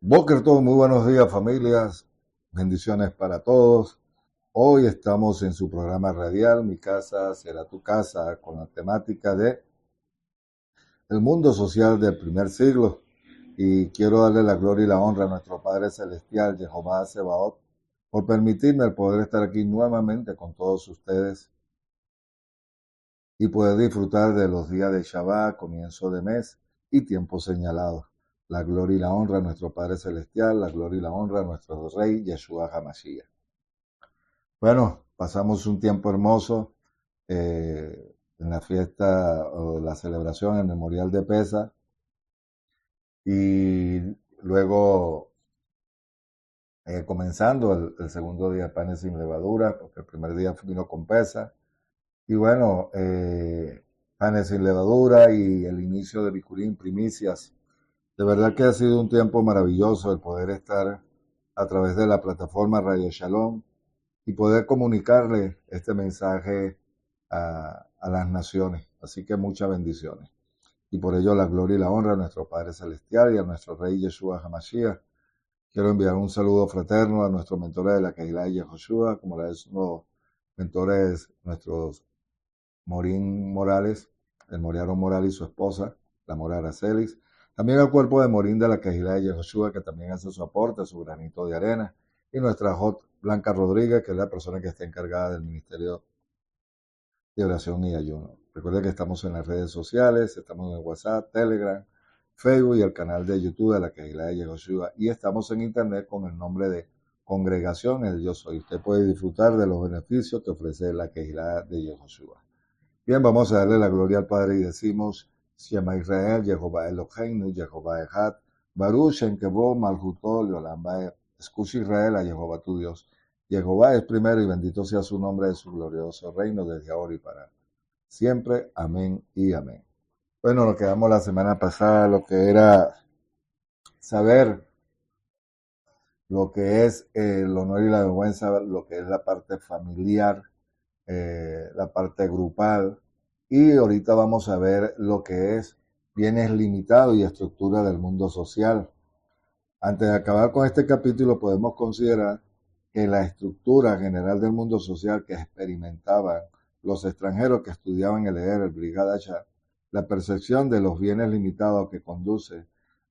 Boker todo, muy buenos días familias, bendiciones para todos. Hoy estamos en su programa radial, Mi casa será tu casa, con la temática de el mundo social del primer siglo. Y quiero darle la gloria y la honra a nuestro Padre Celestial, Jehová Sebaot, por permitirme el poder estar aquí nuevamente con todos ustedes y poder disfrutar de los días de Shabbat, comienzo de mes y tiempo señalado. La gloria y la honra a nuestro Padre Celestial, la gloria y la honra a nuestro Rey Yeshua HaMashiach. Bueno, pasamos un tiempo hermoso en la fiesta o la celebración, el Memorial de Pesa, y luego comenzando el segundo día de panes sin levadura, porque el primer día vino con Pesa, y bueno, panes sin levadura y el inicio de Bikurim, primicias. De verdad que ha sido un tiempo maravilloso el poder estar a través de la plataforma Radio Shalom y poder comunicarle este mensaje a las naciones. Así que muchas bendiciones. Y por ello la gloria y la honra a nuestro Padre Celestial y a nuestro Rey Yeshua HaMashiach. Quiero enviar un saludo fraterno a nuestros mentores de la Kehilá de Yehoshua, como los mentores, nuestros Morín Morales, el Moriaro Morales y su esposa, la Mora Aracelis. También al cuerpo de Morín de la Kehilá de Yehoshua, que también hace su aporte, su granito de arena. Y nuestra Jot Blanca Rodríguez, que es la persona que está encargada del Ministerio de Oración y Ayuno. Recuerden que estamos en las redes sociales, estamos en WhatsApp, Telegram, Facebook y el canal de YouTube de la Kehilá de Yehoshua. Y estamos en Internet con el nombre de Congregación El Yo Soy. Usted puede disfrutar de los beneficios que ofrece la Kehilá de Yehoshua. Bien, vamos a darle la gloria al Padre y decimos, Shema Israel, Jehová Eloheinu, Jehová Echad, Baruch Shem Kevod Malchuto Leolam Vaed. Escucha Israel a Jehová tu Dios. Jehová es primero y bendito sea su nombre de su glorioso reino desde ahora y para siempre. Amén y amén. Bueno, nos quedamos la semana pasada, lo que era saber lo que es el honor y la vergüenza, lo que es la parte familiar, la parte grupal, y ahorita vamos a ver lo que es bienes limitados y estructura del mundo social. Antes de acabar con este capítulo, podemos considerar que la estructura general del mundo social que experimentaban los extranjeros que estudiaban el leer el Brigada Shah, la percepción de los bienes limitados que conduce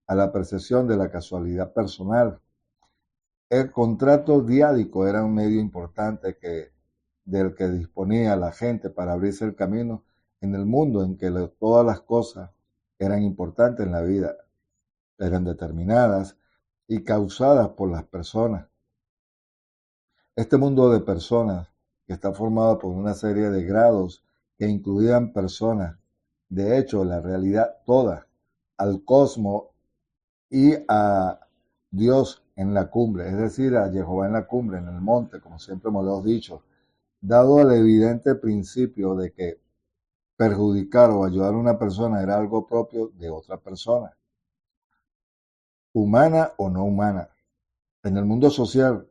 a la percepción de la casualidad personal. El contrato diádico era un medio importante del que disponía la gente para abrirse el camino en el mundo en que todas las cosas eran importantes en la vida, eran determinadas y causadas por las personas. Este mundo de personas que está formado por una serie de grados que incluían personas, de hecho, la realidad toda, al cosmos y a Dios en la cumbre, es decir, a Jehová en la cumbre, en el monte, como siempre hemos lo dicho, dado el evidente principio de que perjudicar o ayudar a una persona era algo propio de otra persona, humana o no humana. En el mundo social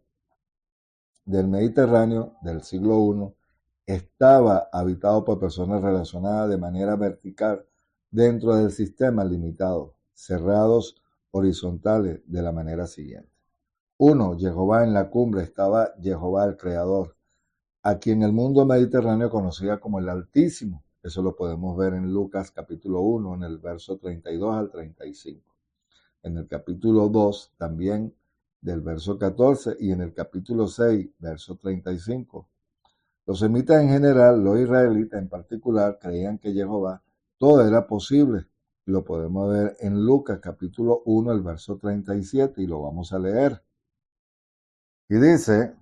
del Mediterráneo del siglo I, estaba habitado por personas relacionadas de manera vertical dentro del sistema limitado, cerrados horizontales de la manera siguiente. 1. Jehová en la cumbre estaba Jehová el Creador, a quien el mundo mediterráneo conocía como el Altísimo. Eso lo podemos ver en Lucas capítulo 1, en el verso 32 al 35. En el capítulo 2 también del verso 14 y en el capítulo 6, verso 35. Los semitas en general, los israelitas en particular, creían que Jehová todo era posible. Lo podemos ver en Lucas capítulo 1, el verso 37, y lo vamos a leer. Y dice,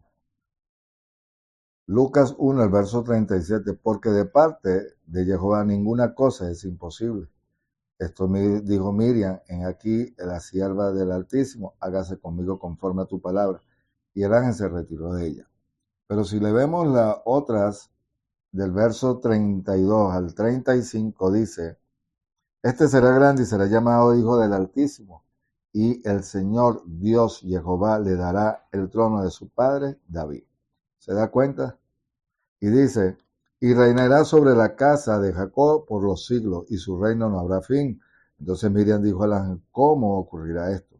Lucas 1, el verso 37, porque de parte de Jehová ninguna cosa es imposible. Esto me dijo Miriam, en aquí la sierva del Altísimo, hágase conmigo conforme a tu palabra. Y el ángel se retiró de ella. Pero si le vemos las otras, del verso 32 al 35, dice, este será grande y será llamado Hijo del Altísimo, y el Señor Dios Jehová le dará el trono de su padre David. ¿Se da cuenta? Y dice, y reinará sobre la casa de Jacob por los siglos, y su reino no habrá fin. Entonces Miriam dijo al ángel, ¿cómo ocurrirá esto?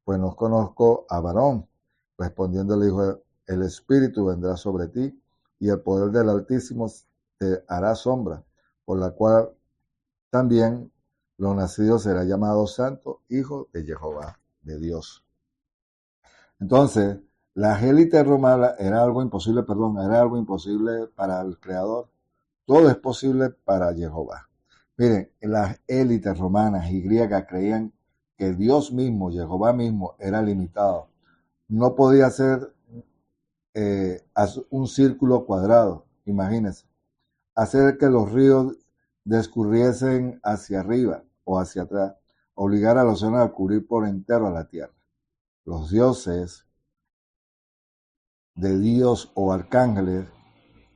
pues no conozco a varón. Respondiendo le dijo, el Espíritu vendrá sobre ti y el poder del Altísimo te hará sombra, por la cual también lo nacido será llamado santo, hijo de Jehová, de Dios. Entonces, la élite romana era algo imposible, era algo imposible para el Creador. Todo es posible para Jehová. Miren, las élites romanas y griegas creían que Dios mismo, Jehová mismo, era limitado. No podía ser un círculo cuadrado, imagínense. Hacer que los ríos discurriesen hacia arriba o hacia atrás, obligar a los océanos a cubrir por entero a la tierra. Los dioses de Dios o arcángeles,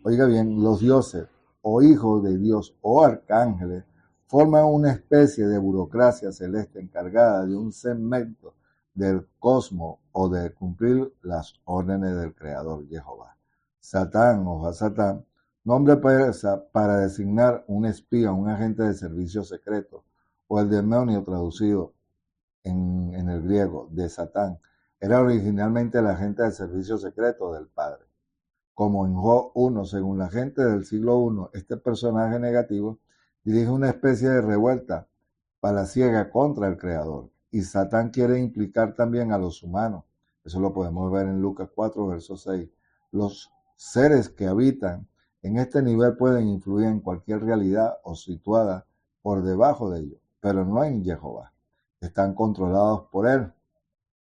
oiga bien, los dioses o hijos de Dios o arcángeles forman una especie de burocracia celeste encargada de un segmento del cosmos o de cumplir las órdenes del Creador Jehová. Satán o Hasatán, nombre persa para designar un espía, un agente de servicio secreto, o el demonio traducido en el griego de Satán, era originalmente el agente de servicio secreto del Padre. Como en Job 1, según la gente del siglo I, este personaje negativo dirige una especie de revuelta palaciega contra el Creador. Y Satán quiere implicar también a los humanos. Eso lo podemos ver en Lucas 4, verso 6. Los seres que habitan en este nivel pueden influir en cualquier realidad o situada por debajo de ellos, pero no en Jehová. Están controlados por él.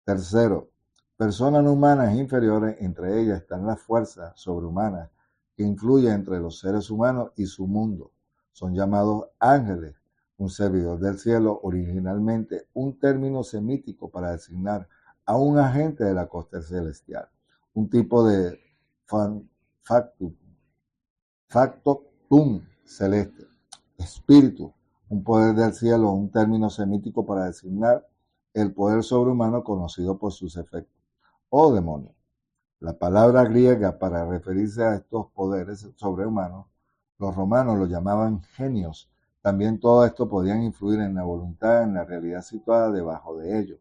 Tercero, personas humanas inferiores, entre ellas están las fuerzas sobrehumanas que influyen entre los seres humanos y su mundo. Son llamados ángeles, un servidor del cielo, originalmente un término semítico para designar a un agente de la corte celestial, un tipo de factotum celeste, espíritu, un poder del cielo, un término semítico para designar el poder sobrehumano conocido por sus efectos, o demonio. La palabra griega para referirse a estos poderes sobrehumanos, los romanos lo llamaban genios. También todo esto podían influir en la voluntad, en la realidad situada debajo de ellos.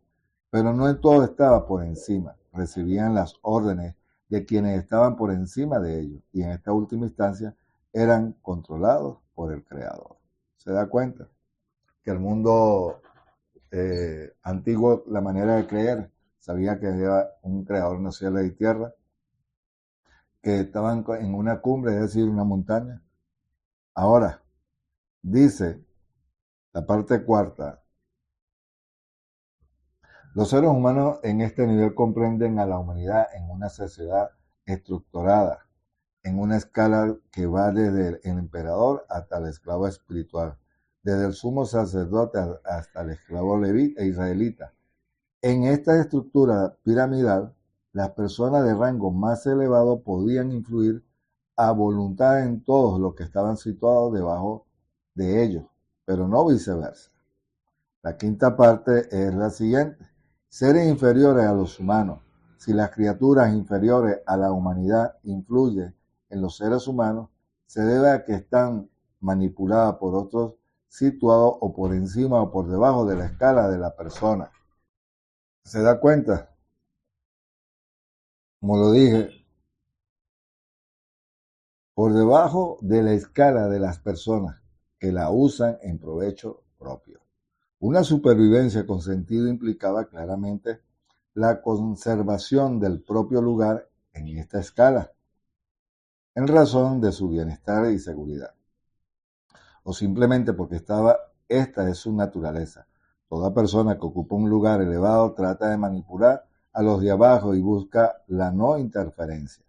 Pero no en todo estaba por encima. Recibían las órdenes de quienes estaban por encima de ellos y en esta última instancia eran controlados por el Creador. ¿Se da cuenta? Que el mundo antiguo, la manera de creer, sabía que había un creador en los cielos y tierra, que estaban en una cumbre, es decir, una montaña. Ahora, dice la parte cuarta, los seres humanos en este nivel comprenden a la humanidad en una sociedad estructurada, en una escala que va desde el emperador hasta el esclavo espiritual, desde el sumo sacerdote hasta el esclavo levita e israelita. En esta estructura piramidal, las personas de rango más elevado podían influir a voluntad en todos los que estaban situados debajo de ellos, pero no viceversa. La quinta parte es la siguiente. Seres inferiores a los humanos. Si las criaturas inferiores a la humanidad influyen en los seres humanos, se debe a que están manipuladas por otros situados o por encima o por debajo de la escala de la persona. ¿Se da cuenta? Como lo dije, por debajo de la escala de las personas que la usan en provecho propio. Una supervivencia con sentido implicaba claramente la conservación del propio lugar en esta escala, en razón de su bienestar y seguridad, o simplemente porque esta es su naturaleza. Toda persona que ocupa un lugar elevado trata de manipular a los de abajo y busca la no interferencia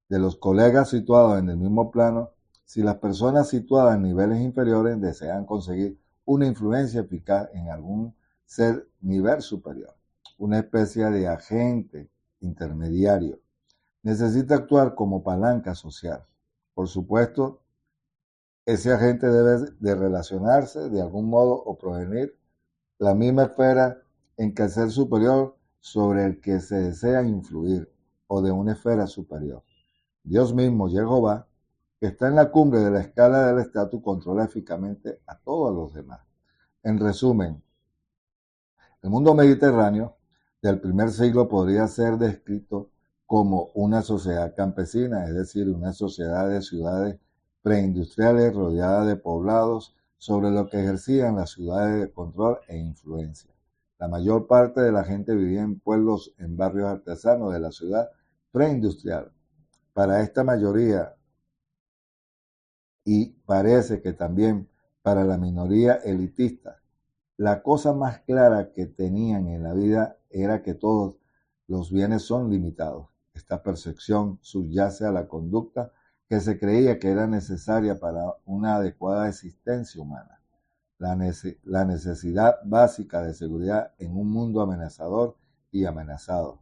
de los colegas situados en el mismo plano. Si las personas situadas en niveles inferiores desean conseguir una influencia eficaz en algún ser nivel superior, una especie de agente intermediario, necesita actuar como palanca social. Por supuesto, ese agente debe de relacionarse de algún modo o provenir la misma esfera en que el ser superior sobre el que se desea influir o de una esfera superior. Dios mismo, Jehová, que está en la cumbre de la escala del estatus, controla eficazmente a todos los demás. En resumen, el mundo mediterráneo del primer siglo podría ser descrito como una sociedad campesina, es decir, una sociedad de ciudades preindustriales rodeada de poblados sobre lo que ejercían las ciudades de control e influencia. La mayor parte de la gente vivía en pueblos, en barrios artesanos de la ciudad preindustrial. Para esta mayoría, y parece que también para la minoría elitista, la cosa más clara que tenían en la vida era que todos los bienes son limitados. Esta percepción subyace a la conducta que se creía que era necesaria para una adecuada existencia humana. La necesidad básica de seguridad en un mundo amenazador y amenazado,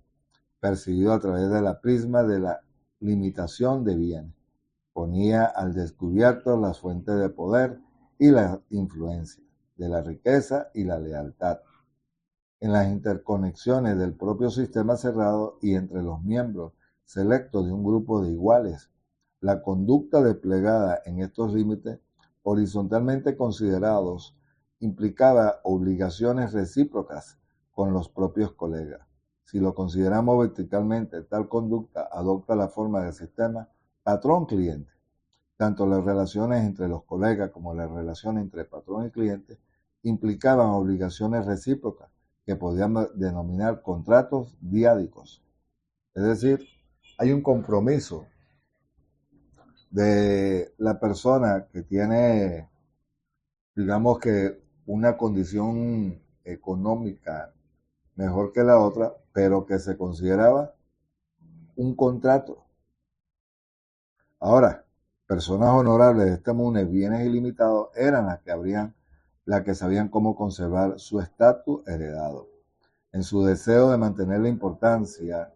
percibido a través de la prisma de la limitación de bienes. Ponía al descubierto las fuentes de poder y la influencia, de la riqueza y la lealtad, en las interconexiones del propio sistema cerrado y entre los miembros selectos de un grupo de iguales. La conducta desplegada en estos límites, horizontalmente considerados, implicaba obligaciones recíprocas con los propios colegas. Si lo consideramos verticalmente, tal conducta adopta la forma del sistema patrón-cliente. Tanto las relaciones entre los colegas como las relaciones entre patrón y cliente implicaban obligaciones recíprocas que podíamos denominar contratos diádicos. Es decir, hay un compromiso de la persona que tiene, digamos que, una condición económica mejor que la otra, pero que se consideraba un contrato. Ahora, personas honorables de este mundo, bienes ilimitados, eran las que sabían cómo conservar su estatus heredado. En su deseo de mantener la importancia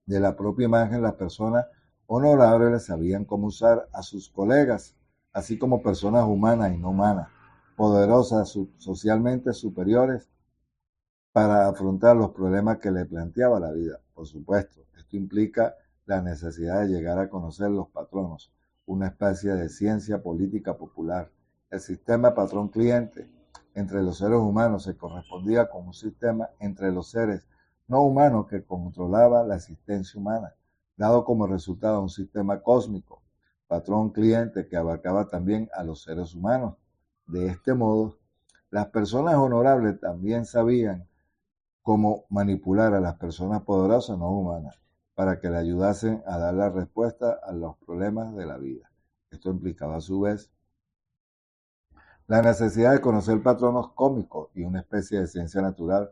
de la propia imagen, las personas honorables sabían cómo usar a sus colegas, así como personas humanas y no humanas, poderosas, socialmente superiores, para afrontar los problemas que le planteaba la vida. Por supuesto, esto implica la necesidad de llegar a conocer los patronos, una especie de ciencia política popular. El sistema patrón-cliente entre los seres humanos se correspondía con un sistema entre los seres no humanos que controlaba la existencia humana, dado como resultado un sistema cósmico, patrón-cliente que abarcaba también a los seres humanos. De este modo, las personas honorables también sabían cómo manipular a las personas poderosas no humanas para que le ayudasen a dar la respuesta a los problemas de la vida. Esto implicaba a su vez la necesidad de conocer patronos cómicos y una especie de ciencia natural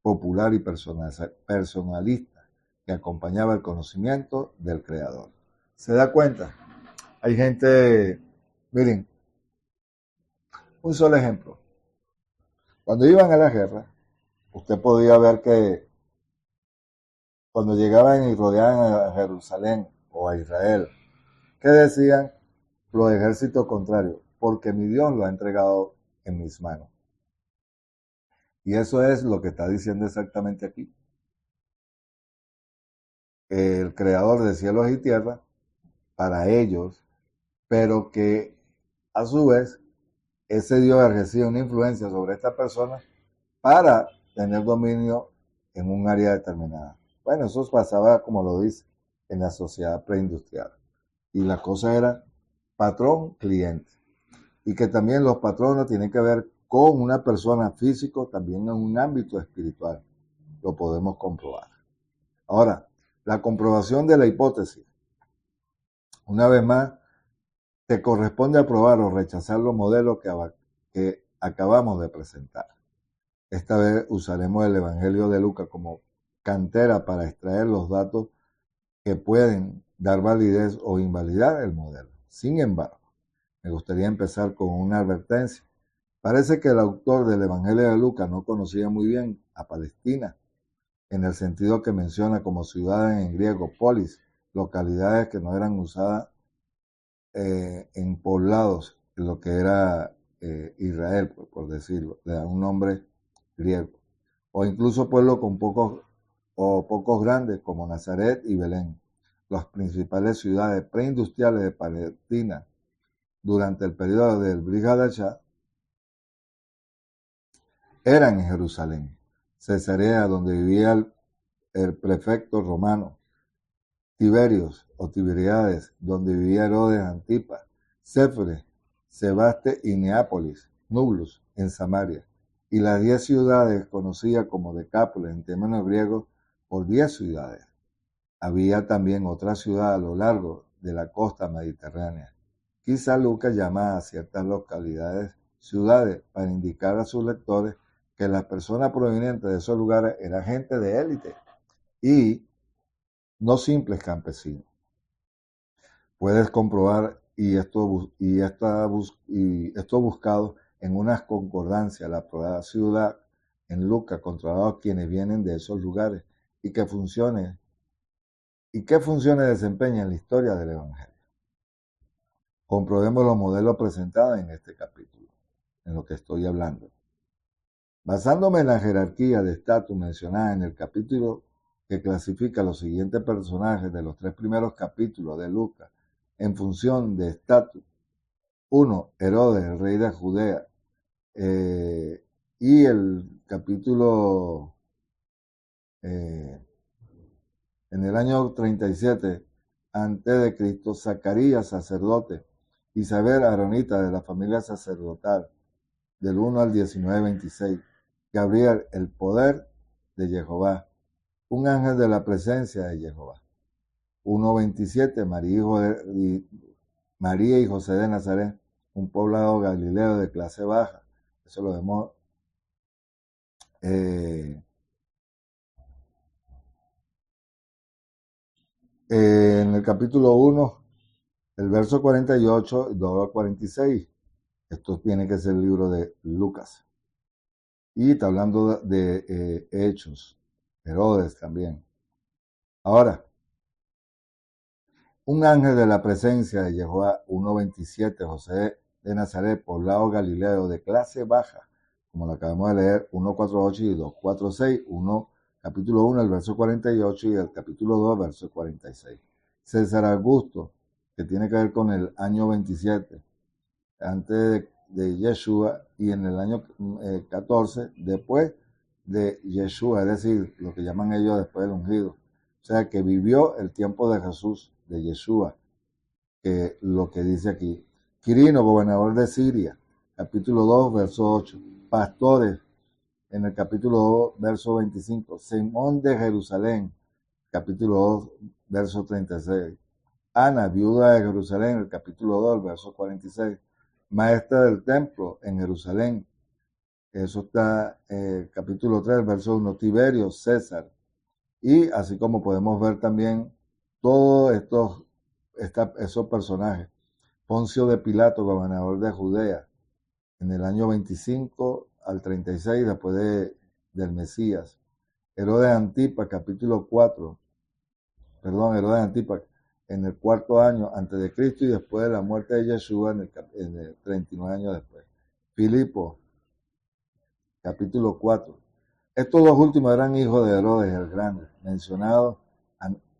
popular y personalista que acompañaba el conocimiento del creador. ¿Se da cuenta? Hay gente, miren, un solo ejemplo. Cuando iban a la guerra, usted podía ver que cuando llegaban y rodeaban a Jerusalén o a Israel, ¿qué decían los ejércitos contrarios? Porque mi Dios lo ha entregado en mis manos. Y eso es lo que está diciendo exactamente aquí. El creador de cielos y tierra, para ellos, pero que a su vez ese Dios ejercía una influencia sobre esta persona para tener dominio en un área determinada. Bueno, eso pasaba, como lo dice, en la sociedad preindustrial. Y la cosa era patrón-cliente. Y que también los patronos tienen que ver con una persona físico, también en un ámbito espiritual. Lo podemos comprobar. Ahora, la comprobación de la hipótesis. Una vez más, te corresponde aprobar o rechazar los modelos que acabamos de presentar. Esta vez usaremos el Evangelio de Lucas como cantera para extraer los datos que pueden dar validez o invalidar el modelo. Sin embargo, me gustaría empezar con una advertencia. Parece que el autor del Evangelio de Lucas no conocía muy bien a Palestina, en el sentido que menciona como ciudades en griego, polis, localidades que no eran usadas en poblados, lo que era Israel, por decirlo, le da un nombre griego, o incluso pueblos con pocos grandes como Nazaret y Belén, las principales ciudades preindustriales de Palestina durante el periodo del Brit Hadashah eran en Jerusalén. Cesarea, donde vivía el prefecto romano, Tiberios o Tiberiades, donde vivía Herodes Antipas, Céfere, Sebaste y Neápolis, Nublus, en Samaria, y las 10 ciudades conocidas como Decápolis en términos griegos por 10 ciudades. Había también otra ciudad a lo largo de la costa mediterránea. Quizá Lucas llama a ciertas localidades ciudades para indicar a sus lectores que las personas provenientes de esos lugares eran gente de élite y no simples campesinos. Puedes comprobar esto buscado en unas concordancias, la probada ciudad en Lucas, controlados quienes vienen de esos lugares y qué funciones desempeña en la historia del Evangelio. Comprobemos los modelos presentados en este capítulo, en lo que estoy hablando. Basándome en la jerarquía de estatus mencionada en el capítulo que clasifica los siguientes personajes de los 3 primeros capítulos de Lucas en función de estatus. 1. Herodes, el rey de Judea. Y el capítulo en el año 37 antes de Cristo, Zacarías, sacerdote, Isabel, aronita de la familia sacerdotal, del 1 al 19:26. Gabriel, el poder de Jehová, un ángel de la presencia de Jehová. 1:27, María y José de Nazaret, un poblado galileo de clase baja. Eso lo vemos en el capítulo 1, el verso 48, 2 al 46. Esto tiene que ser el libro de Lucas. Y está hablando de Hechos, Herodes también. Ahora, un ángel de la presencia de Jehová, 1:27, José de Nazaret, poblado galileo de clase baja, como lo acabamos de leer, 1:48 y 2:46, capítulo 1, el verso 48 y el capítulo 2, verso 46. César Augusto, que tiene que ver con el año 27, antes de Yeshua, y en el año 14, después de Yeshua, es decir, lo que llaman ellos después del ungido. O sea, que vivió el tiempo de Jesús, de Yeshua, que lo que dice aquí. Quirino, gobernador de Siria, capítulo 2, verso 8. Pastores, en el capítulo 2, verso 25. Simón de Jerusalén, capítulo 2, verso 36. Ana, viuda de Jerusalén, en el capítulo 2, verso 46. Maestra del templo en Jerusalén. Eso está capítulo 3, verso 1. Tiberio, César. Y así como podemos ver también todos esos personajes. Poncio de Pilato, gobernador de Judea, en el año 25 al 36 después del Mesías. Herodes Antipas, capítulo 4. Herodes Antipas, en el 4º año antes de Cristo y después de la muerte de Yeshua en el 39 años después. Filipo, capítulo 4. Estos dos últimos eran hijos de Herodes el Grande, mencionados,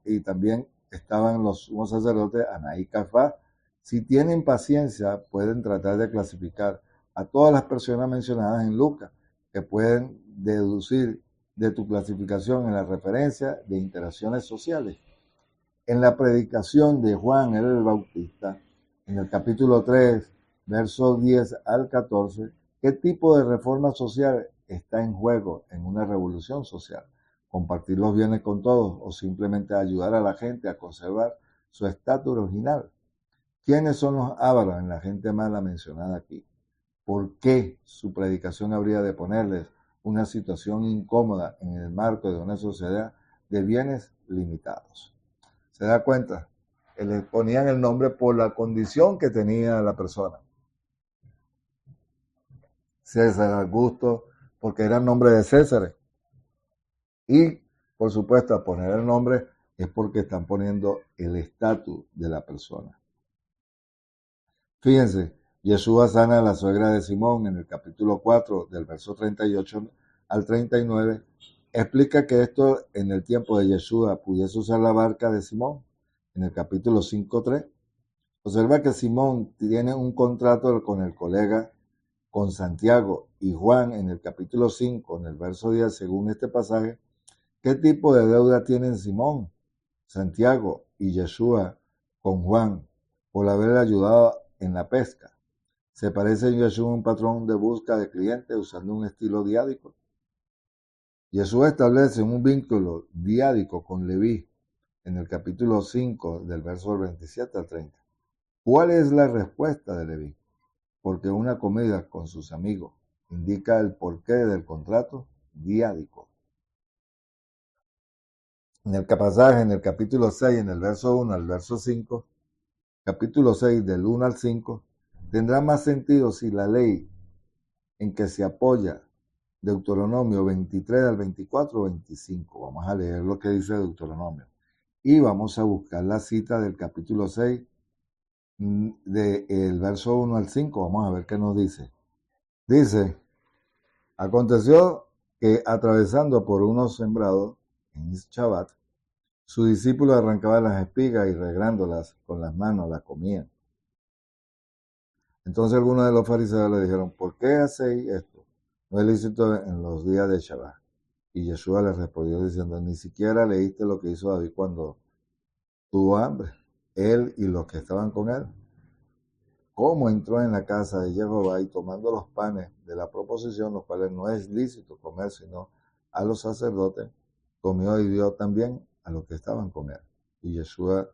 y también estaban los sumos sacerdotes Anaí y Caifás. Si tienen paciencia, pueden tratar de clasificar a todas las personas mencionadas en Lucas, que pueden deducir de tu clasificación en la referencia de interacciones sociales. En la predicación de Juan el Bautista, en el capítulo 3, versos 10 al 14, ¿qué tipo de reforma social está en juego en una revolución social? ¿Compartir los bienes con todos o simplemente ayudar a la gente a conservar su estatus original? ¿Quiénes son los ávaros en la gente mala mencionada aquí? ¿Por qué su predicación habría de ponerles una situación incómoda en el marco de una sociedad de bienes limitados? ¿Se da cuenta? Le ponían el nombre por la condición que tenía la persona. César Augusto, porque era el nombre de César. Y, por supuesto, al poner el nombre es porque están poniendo el estatus de la persona. Fíjense, Yeshua sana a la suegra de Simón en el capítulo 4, del verso 38 al 39. Explica que esto en el tiempo de Yeshua pudiese usar la barca de Simón. En el capítulo 5:3, observa que Simón tiene un contrato con el colega con Santiago y Juan en el capítulo 5, en el verso 10, según este pasaje, ¿qué tipo de deuda tienen Simón, Santiago y Yeshua con Juan por haberle ayudado en la pesca? ¿Se parece Yeshua a un patrón de busca de clientes usando un estilo diádico? Yeshua establece un vínculo diádico con Leví en el capítulo 5 del verso 27 al 30. ¿Cuál es la respuesta de Leví? Porque una comida con sus amigos indica el porqué del contrato diádico. En el pasaje, en el capítulo 6, en el verso 1 al verso 5, capítulo 6 del 1 al 5, tendrá más sentido si la ley en que se apoya Deuteronomio 23 al 24 o 25. Vamos a leer lo que dice Deuteronomio. Y vamos a buscar la cita del capítulo 6, del verso 1 al 5. Vamos a ver qué nos dice. Dice, aconteció que atravesando por unos sembrados en Shabbat, su discípulo arrancaba las espigas y regrándolas con las manos las comían. Entonces algunos de los fariseos le dijeron, ¿por qué hacéis esto? No es lícito en los días de Shabbat. Y Yeshua les respondió diciendo, ni siquiera leíste lo que hizo David cuando tuvo hambre, él y los que estaban con él. Cómo entró en la casa de Jehová y tomando los panes de la proposición, los cuales no es lícito comer sino a los sacerdotes, comió y dio también a los que estaban con él. Y Yeshua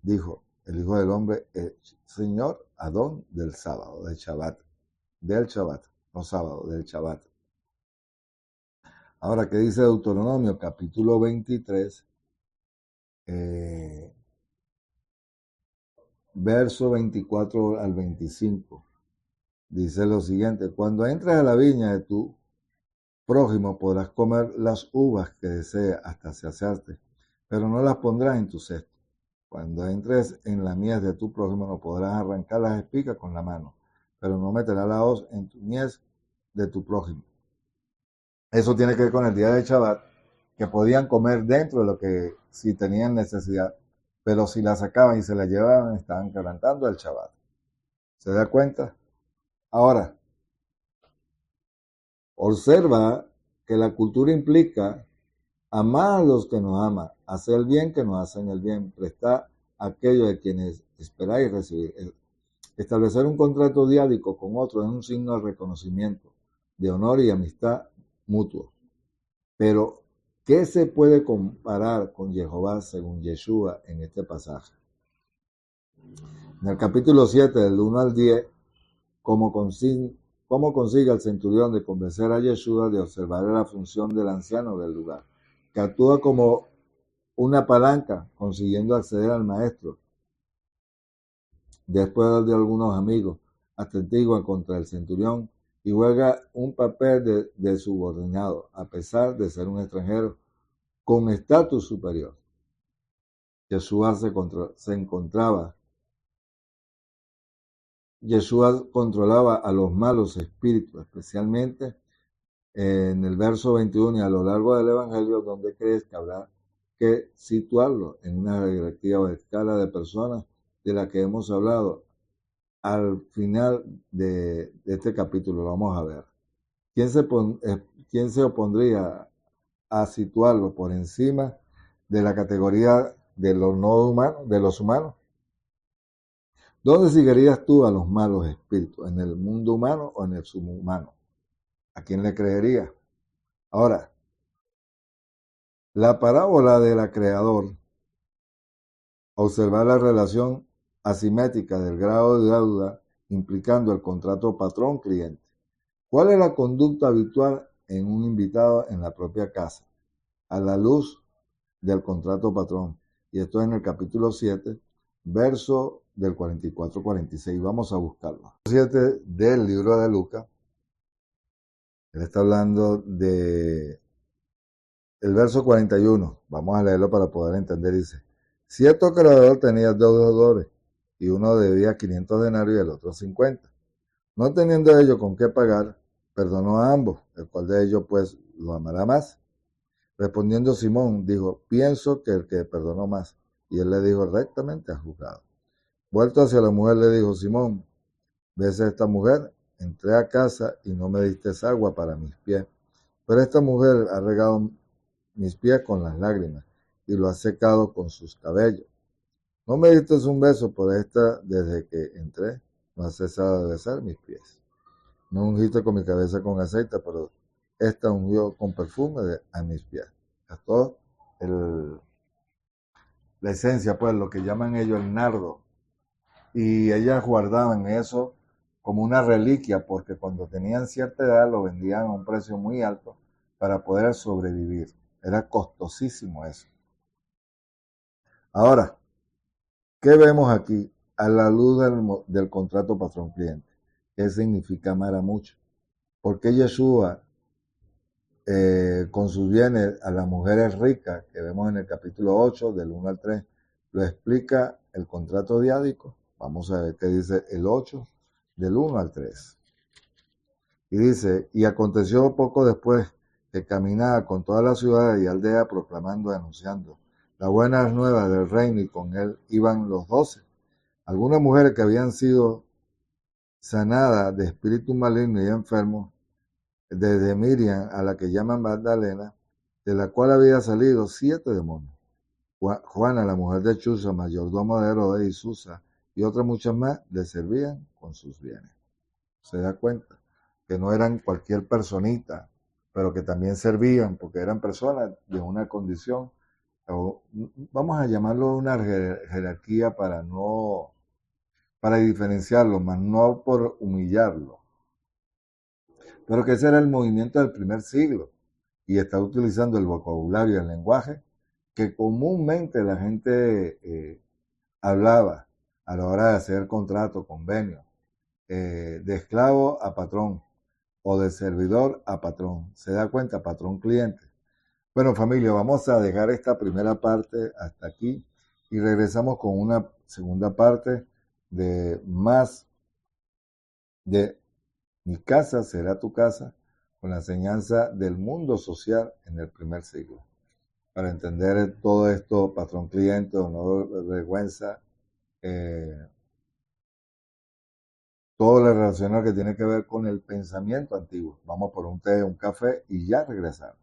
dijo, el Hijo del Hombre es Señor Adón del sábado, del Shabbat, no sábado, del Shabbat. Ahora, ¿qué dice Deuteronomio? Capítulo 23, verso 24 al 25. Dice lo siguiente, cuando entres a la viña de tu prójimo podrás comer las uvas que desees hasta saciarte, pero no las pondrás en tu cesto. Cuando entres en la mies de tu prójimo no podrás arrancar las espigas con la mano, pero no meterás la hoz en tu mies de tu prójimo. Eso tiene que ver con el día de Shabbat, que podían comer dentro de lo que si tenían necesidad, pero si la sacaban y se la llevaban estaban quebrantando el Shabbat. ¿Se da cuenta? Ahora, observa que la cultura implica amar a los que nos aman, hacer el bien que nos hacen el bien, prestar a aquellos de quienes esperáis recibir. Establecer un contrato diádico con otro es un signo de reconocimiento, de honor y amistad mutuo. Pero, ¿qué se puede comparar con Jehová según Yeshua en este pasaje? En el capítulo 7, del 1 al 10, ¿cómo consigue el centurión de convencer a Yeshua de observar la función del anciano del lugar, que actúa como una palanca consiguiendo acceder al maestro, después de algunos amigos, atestigua contra el centurión y juega un papel de subordinado, a pesar de ser un extranjero con estatus superior? Yeshua controlaba a los malos espíritus, especialmente en el verso 21 y a lo largo del Evangelio, donde crees que habrá que situarlo en una jerarquía o escala de personas de la que hemos hablado. Al final de este capítulo lo vamos a ver. ¿Quién se opondría a situarlo por encima de la categoría de los no humanos, de los humanos? ¿Dónde seguirías tú a los malos espíritus? ¿En el mundo humano o en el subhumano? ¿A quién le creerías? Ahora, la parábola del creador, observar la relación asimétrica del grado de deuda implicando el contrato patrón-cliente. ¿Cuál es la conducta habitual en un invitado en la propia casa? A la luz del contrato patrón. Y esto es en el capítulo 7, verso del 44-46. Vamos a buscarlo. 7 del libro de Lucas. Él está hablando de el verso 41. Vamos a leerlo para poder entender. Dice, cierto creador tenía dos deudores, y uno debía 500 denarios y el otro 50. No teniendo ellos con qué pagar, perdonó a ambos, el cual de ellos pues lo amará más. Respondiendo Simón, dijo, pienso que el que perdonó más. Y él le dijo, rectamente has juzgado. Vuelto hacia la mujer le dijo, Simón, ¿ves a esta mujer? entré a casa y no me diste agua para mis pies. Pero esta mujer ha regado mis pies con las lágrimas y lo ha secado con sus cabellos. No me diste un beso, por esta desde que entré no has cesado de besar mis pies. No ungiste con mi cabeza con aceite, pero esta ungió con perfume a mis pies. Esto el, la esencia, pues lo que llaman ellos el nardo. Y ellas guardaban eso como una reliquia, porque cuando tenían cierta edad lo vendían a un precio muy alto para poder sobrevivir. Era costosísimo eso. Ahora, ¿qué vemos aquí a la luz del contrato patrón-cliente? ¿Qué significa amar a mucho? Porque Yeshua, con sus bienes a las mujeres ricas, que vemos en el capítulo 8, del 1 al 3, lo explica el contrato diádico. Vamos a ver qué dice el 8, del 1 al 3. Y dice, y aconteció poco después que caminaba con toda la ciudad y aldea proclamando y anunciando las buenas nuevas del reino, y con él iban los 12. Algunas mujeres que habían sido sanadas de espíritus malignos y enfermos, desde Miriam, a la que llaman Magdalena, de la cual había salido 7 demonios. Juana, la mujer de Chuza, mayordomo de Herodes, y Susa, y otras muchas más, le servían con sus bienes. Se da cuenta que no eran cualquier personita, pero que también servían, porque eran personas de una condición, o vamos a llamarlo una jerarquía para diferenciarlo, más no por humillarlo. Pero que ese era el movimiento del primer siglo, y está utilizando el vocabulario y el lenguaje que comúnmente la gente hablaba a la hora de hacer contrato, convenio, de esclavo a patrón o de servidor a patrón. ¿Se da cuenta? Patrón-cliente. Bueno, familia, vamos a dejar esta primera parte hasta aquí y regresamos con una segunda parte de más de Mi casa será tu casa, con la enseñanza del mundo social en el primer siglo. Para entender todo esto, patrón-cliente, honor, vergüenza, todo lo relacionado que tiene que ver con el pensamiento antiguo. Vamos por un té, un café y ya regresamos.